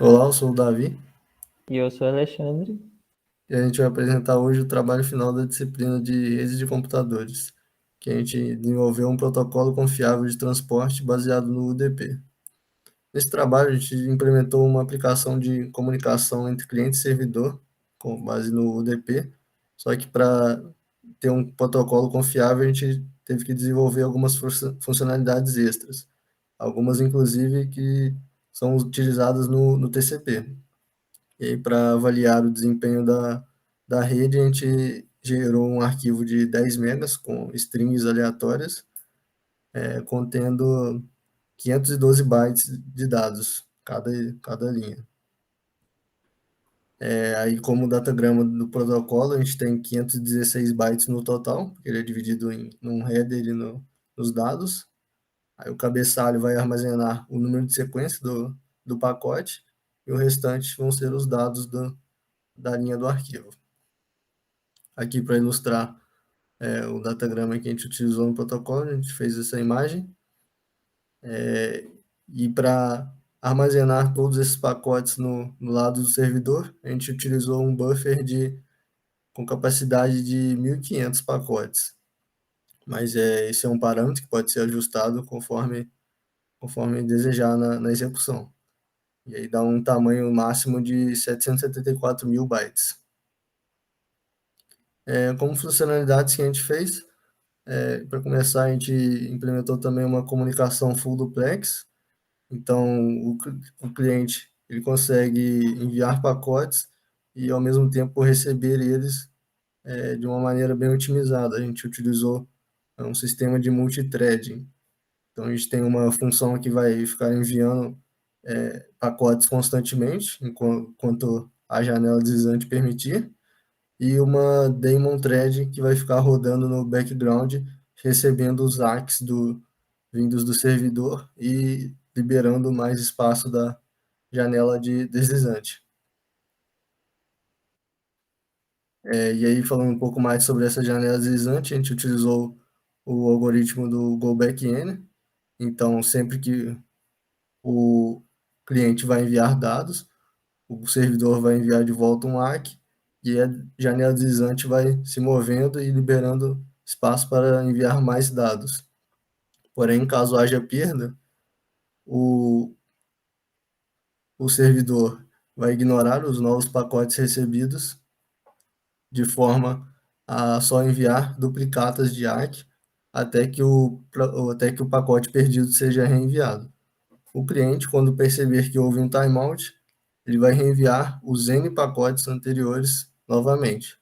Olá, eu sou o Davi E eu sou Alexandre. e a gente vai apresentar hoje o trabalho final da disciplina de redes de computadores, que a gente desenvolveu um protocolo confiável de transporte baseado no UDP. Nesse trabalho, a gente implementou uma aplicação de comunicação entre cliente e servidor, com base no UDP, só que para ter um protocolo confiável, a gente teve que desenvolver algumas funcionalidades extras, algumas inclusive que são utilizadas no TCP. E aí, para avaliar o desempenho da rede, a gente gerou um arquivo de 10 megas com strings aleatórias, contendo 512 bytes de dados, cada linha. Aí, como datagrama do protocolo, a gente tem 516 bytes no total, porque ele é dividido em um header e nos dados. Aí o cabeçalho vai armazenar o número de sequência do pacote, e o restante vão ser os dados da linha do arquivo. Aqui para ilustrar o datagrama que a gente utilizou no protocolo, a gente fez essa imagem, e para armazenar todos esses pacotes no lado do servidor, a gente utilizou um buffer com capacidade de 1.500 pacotes, mas esse é um parâmetro que pode ser ajustado conforme desejar na execução, e aí dá um tamanho máximo de 774 mil bytes. Como funcionalidades que a gente fez, para começar, a gente implementou também uma comunicação full duplex. Então, o cliente ele consegue enviar pacotes e, ao mesmo tempo, receber eles de uma maneira bem otimizada. A gente utilizou um sistema de multithreading. Então, a gente tem uma função que vai ficar enviando pacotes constantemente, enquanto a janela deslizante permitir, e uma daemon thread que vai ficar rodando no background, recebendo os ACKs vindos do servidor e liberando mais espaço da janela de deslizante. E aí, falando um pouco mais sobre essa janela deslizante, a gente utilizou o algoritmo do Go Back N. Então, sempre que o cliente vai enviar dados, o servidor vai enviar de volta um ACK, e a janela deslizante vai se movendo e liberando espaço para enviar mais dados. Porém, caso haja perda, o, o servidor vai ignorar os novos pacotes recebidos de forma a só enviar duplicatas de ACK até que o pacote perdido seja reenviado. O cliente, quando perceber que houve um timeout, ele vai reenviar os N pacotes anteriores novamente.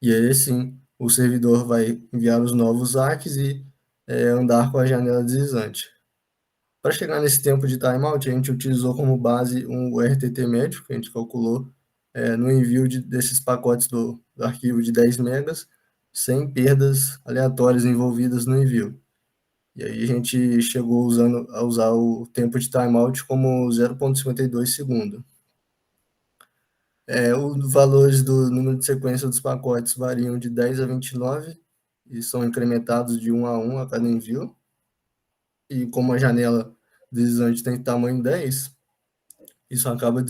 E aí sim, o servidor vai enviar os novos ACKs e andar com a janela deslizante. Para chegar nesse tempo de timeout, a gente utilizou como base um RTT médio, que a gente calculou no envio desses pacotes do arquivo de 10 megas, sem perdas aleatórias envolvidas no envio. E aí a gente chegou a usar o tempo de timeout como 0,52 segundo. Os valores do número de sequência dos pacotes variam de 10 a 29 e são incrementados de 1 a 1 a cada envio. E como a janela deslizante tem tamanho 10, isso acaba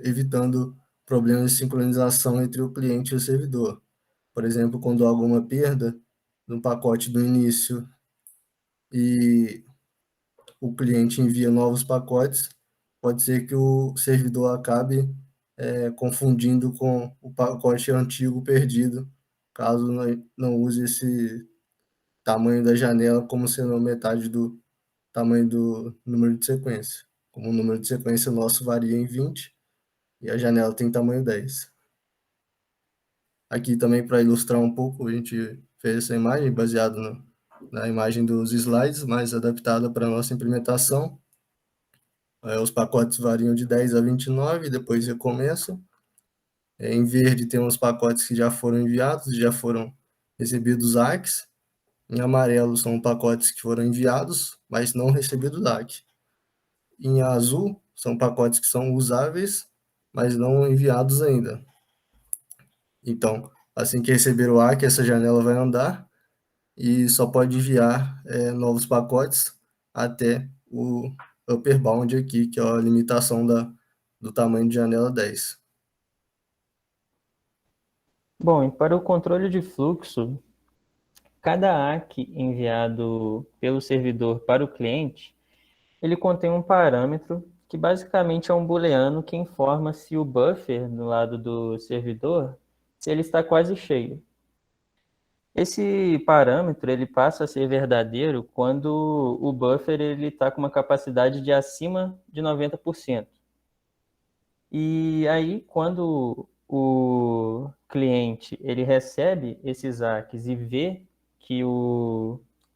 evitando problemas de sincronização entre o cliente e o servidor. Por exemplo, quando há alguma perda no pacote do início e o cliente envia novos pacotes, pode ser que o servidor acabe confundindo com o pacote antigo perdido, caso não use esse tamanho da janela como sendo metade do tamanho do número de sequência. Como o número de sequência nosso varia em 20 e a janela tem tamanho 10. Aqui também, para ilustrar um pouco, a gente fez essa imagem baseada na imagem dos slides, mais adaptada para a nossa implementação. Os pacotes variam de 10 a 29, depois recomeçam. Em verde tem os pacotes que já foram enviados, já foram recebidos ACKs. Em amarelo são pacotes que foram enviados, mas não recebidos ACK. Em azul são pacotes que são usáveis, mas não enviados ainda. Então, assim que receber o ACK, essa janela vai andar e só pode enviar novos pacotes até upper bound aqui, que é a limitação do tamanho de janela 10. Bom, e para o controle de fluxo, cada ACK enviado pelo servidor para o cliente, ele contém um parâmetro que basicamente é um booleano que informa se o buffer no lado do servidor, se ele está quase cheio. Esse parâmetro ele passa a ser verdadeiro quando o buffer ele está com uma capacidade de acima de 90%. E aí, quando o cliente ele recebe esses ACKs e vê que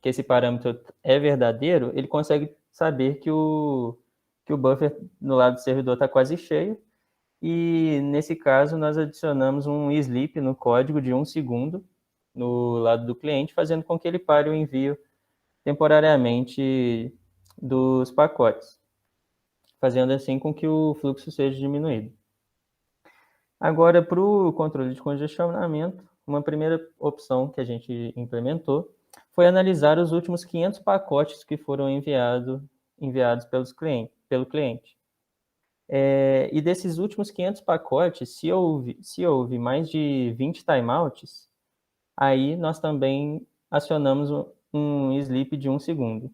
esse parâmetro é verdadeiro, ele consegue saber que o buffer no lado do servidor está quase cheio. E nesse caso, nós adicionamos um sleep no código de 1 segundo no lado do cliente, fazendo com que ele pare o envio temporariamente dos pacotes, fazendo assim com que o fluxo seja diminuído. Agora, para o controle de congestionamento, uma primeira opção que a gente implementou foi analisar os últimos 500 pacotes que foram enviados pelo cliente. E desses últimos 500 pacotes, se houve mais de 20 timeouts, aí nós também acionamos um sleep de 1 segundo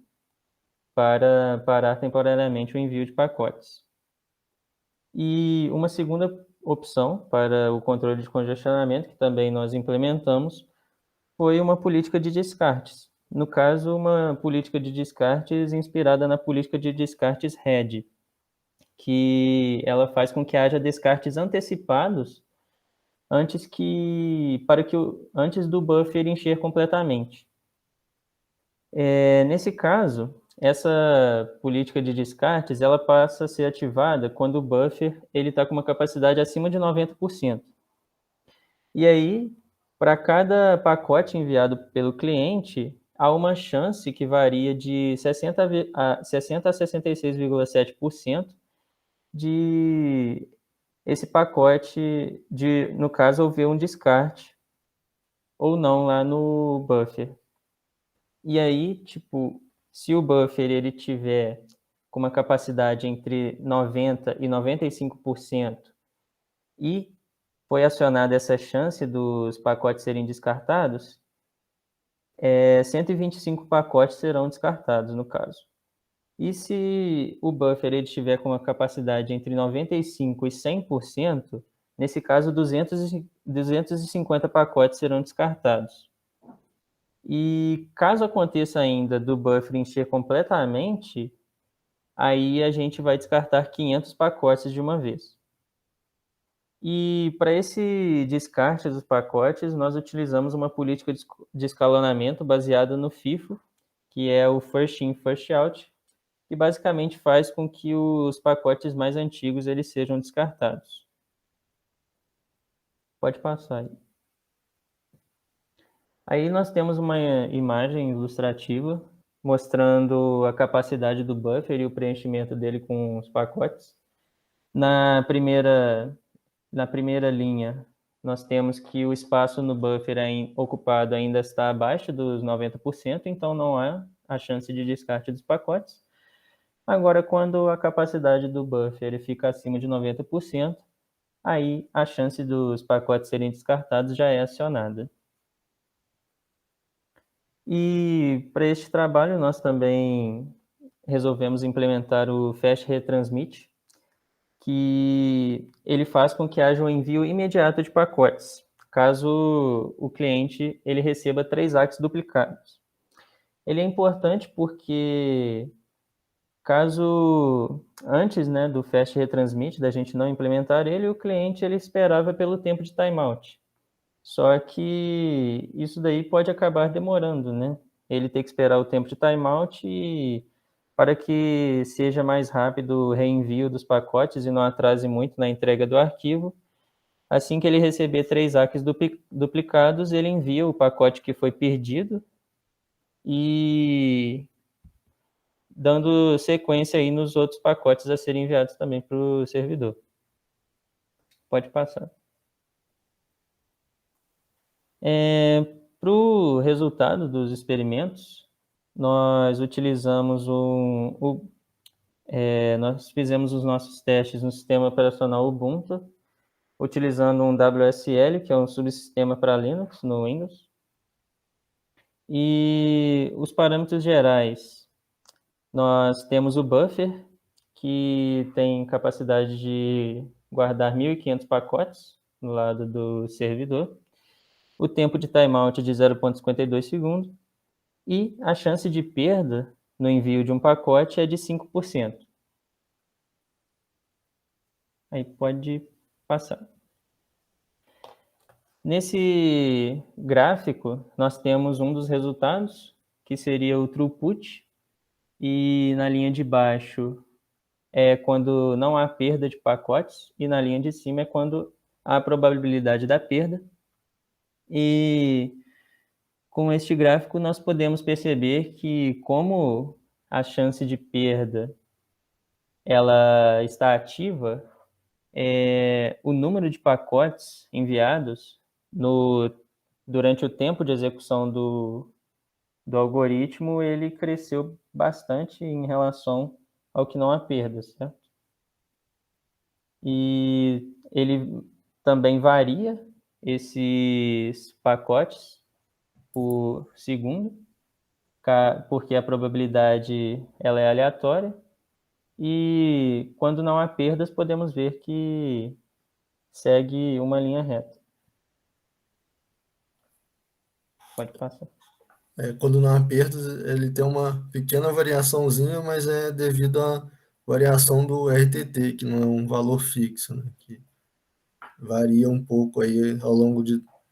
para parar temporariamente o envio de pacotes. E uma segunda opção para o controle de congestionamento, que também nós implementamos, foi uma política de descartes. No caso, uma política de descartes inspirada na política de descartes RED, que ela faz com que haja descartes antecipados antes do buffer encher completamente. Nesse caso, essa política de descartes ela passa a ser ativada quando o buffer está com uma capacidade acima de 90%. E aí, para cada pacote enviado pelo cliente, há uma chance que varia de 60 a 66,7% de esse pacote, no caso, houver um descarte ou não lá no buffer. E aí, tipo, se o buffer ele tiver com uma capacidade entre 90% e 95% e foi acionada essa chance dos pacotes serem descartados, 125 pacotes serão descartados, no caso. E se o buffer ele estiver com uma capacidade entre 95% e 100%, nesse caso, 250 pacotes serão descartados. E caso aconteça ainda do buffer encher completamente, aí a gente vai descartar 500 pacotes de uma vez. E para esse descarte dos pacotes, nós utilizamos uma política de escalonamento baseada no FIFO, que é o First In, First Out, que basicamente faz com que os pacotes mais antigos eles sejam descartados. Pode passar aí. Aí nós temos uma imagem ilustrativa mostrando a capacidade do buffer e o preenchimento dele com os pacotes. Na primeira linha, nós temos que o espaço no buffer ocupado ainda está abaixo dos 90%, então não há a chance de descarte dos pacotes. Agora, quando a capacidade do buffer fica acima de 90%, aí a chance dos pacotes serem descartados já é acionada. E para este trabalho, nós também resolvemos implementar o Fast Retransmit, que ele faz com que haja um envio imediato de pacotes, caso o cliente ele receba 3 ACKs duplicados. Ele é importante porque caso antes, né, do Fast Retransmit, da gente não implementar ele, o cliente ele esperava pelo tempo de timeout. Só que isso daí pode acabar demorando, né? Ele tem que esperar o tempo de timeout e para que seja mais rápido o reenvio dos pacotes e não atrase muito na entrega do arquivo. Assim que ele receber 3 ACKs duplicados, ele envia o pacote que foi perdido e dando sequência aí nos outros pacotes a serem enviados também para o servidor. Pode passar. Para o resultado dos experimentos, nós utilizamos nós fizemos os nossos testes no sistema operacional Ubuntu, utilizando um WSL, que é um subsistema para Linux no Windows. E os parâmetros gerais, nós temos o buffer, que tem capacidade de guardar 1.500 pacotes no lado do servidor, o tempo de timeout de 0,52 segundos e a chance de perda no envio de um pacote é de 5%. Aí pode passar. Nesse gráfico, nós temos um dos resultados, que seria o throughput, e na linha de baixo é quando não há perda de pacotes, e na linha de cima é quando há a probabilidade da perda. E com este gráfico nós podemos perceber que, como a chance de perda ela está ativa, o número de pacotes enviados durante o tempo de execução do algoritmo, ele cresceu bastante em relação ao que não há perda, certo? E ele também varia esses pacotes por segundo, porque a probabilidade ela é aleatória, e quando não há perdas, podemos ver que segue uma linha reta. Pode passar. Quando não há perdas, ele tem uma pequena variaçãozinha, mas é devido à variação do RTT, que não é um valor fixo, né? Que varia um pouco aí ao longo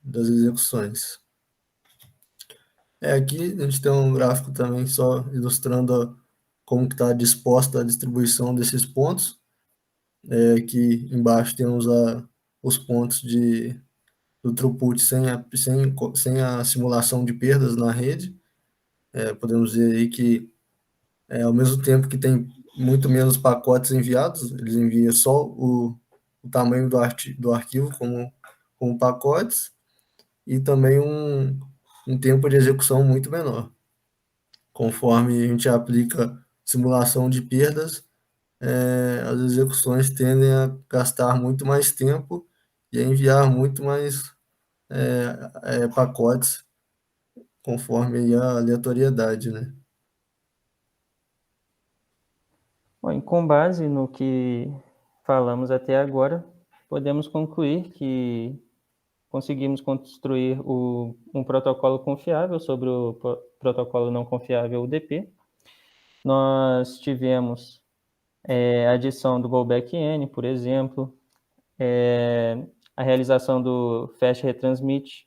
das execuções. Aqui a gente tem um gráfico também só ilustrando como que está disposta a distribuição desses pontos. Aqui embaixo temos os pontos do throughput sem a simulação de perdas na rede. Podemos ver aí que ao mesmo tempo que tem muito menos pacotes enviados, eles enviam só o tamanho do arquivo como pacotes e também um tempo de execução muito menor. Conforme a gente aplica simulação de perdas, as execuções tendem a gastar muito mais tempo e a enviar muito mais pacotes, conforme aí a aleatoriedade, né? Bom, com base no que falamos até agora, podemos concluir que conseguimos construir um protocolo confiável sobre o protocolo não confiável UDP. Nós tivemos a adição do Go-Back-N, por exemplo, a realização do Fast Retransmit,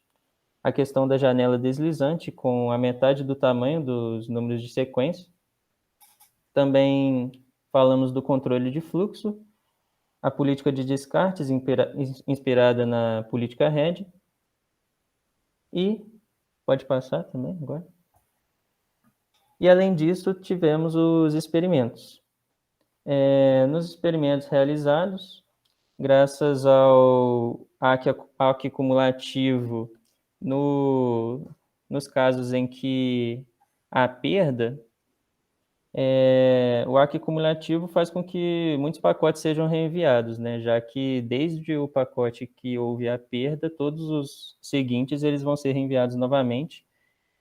a questão da janela deslizante com a metade do tamanho dos números de sequência. Também falamos do controle de fluxo, a política de descartes inspirada na política RED. E pode passar também agora. E além disso, tivemos os experimentos. Nos experimentos realizados, graças ao ACK cumulativo, nos casos em que há perda, o ACK cumulativo faz com que muitos pacotes sejam reenviados, né? Já que desde o pacote que houve a perda, todos os seguintes eles vão ser reenviados novamente,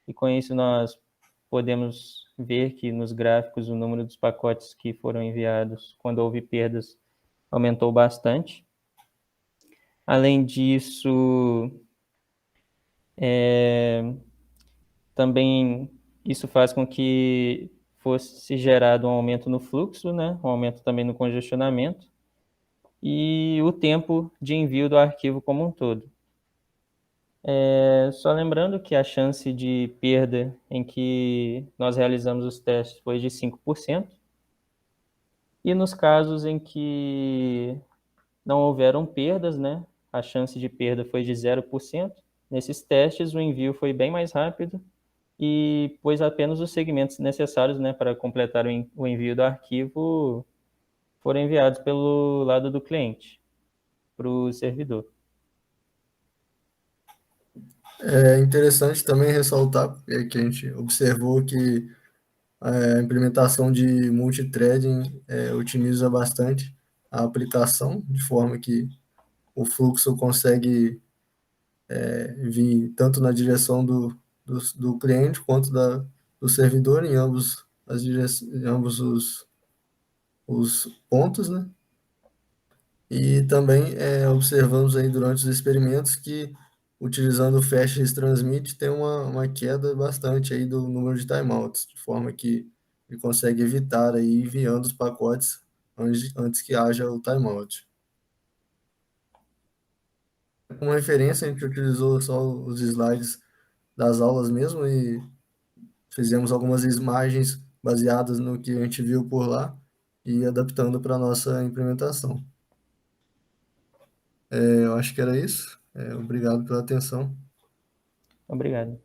e com isso nós podemos ver que nos gráficos o número dos pacotes que foram enviados quando houve perdas aumentou bastante. Além disso, também isso faz com que fosse gerado um aumento no fluxo, né? Um aumento também no congestionamento e o tempo de envio do arquivo como um todo. Só lembrando que a chance de perda em que nós realizamos os testes foi de 5%, e nos casos em que não houveram perdas, né, a chance de perda foi de 0%. Nesses testes, o envio foi bem mais rápido, e pois apenas os segmentos necessários, né, para completar o envio do arquivo foram enviados pelo lado do cliente para o servidor. É interessante também ressaltar que a gente observou que A implementação de multithreading otimiza bastante a aplicação, de forma que o fluxo consegue vir tanto na direção do cliente quanto do servidor em em ambos os pontos, né? E também observamos aí durante os experimentos que utilizando o Fast Transmit tem uma queda bastante aí do número de timeouts, de forma que ele consegue evitar aí enviando os pacotes antes que haja o timeout. Como referência, a gente utilizou só os slides das aulas mesmo e fizemos algumas imagens baseadas no que a gente viu por lá e adaptando para a nossa implementação. Eu acho que era isso. Obrigado pela atenção. Obrigado.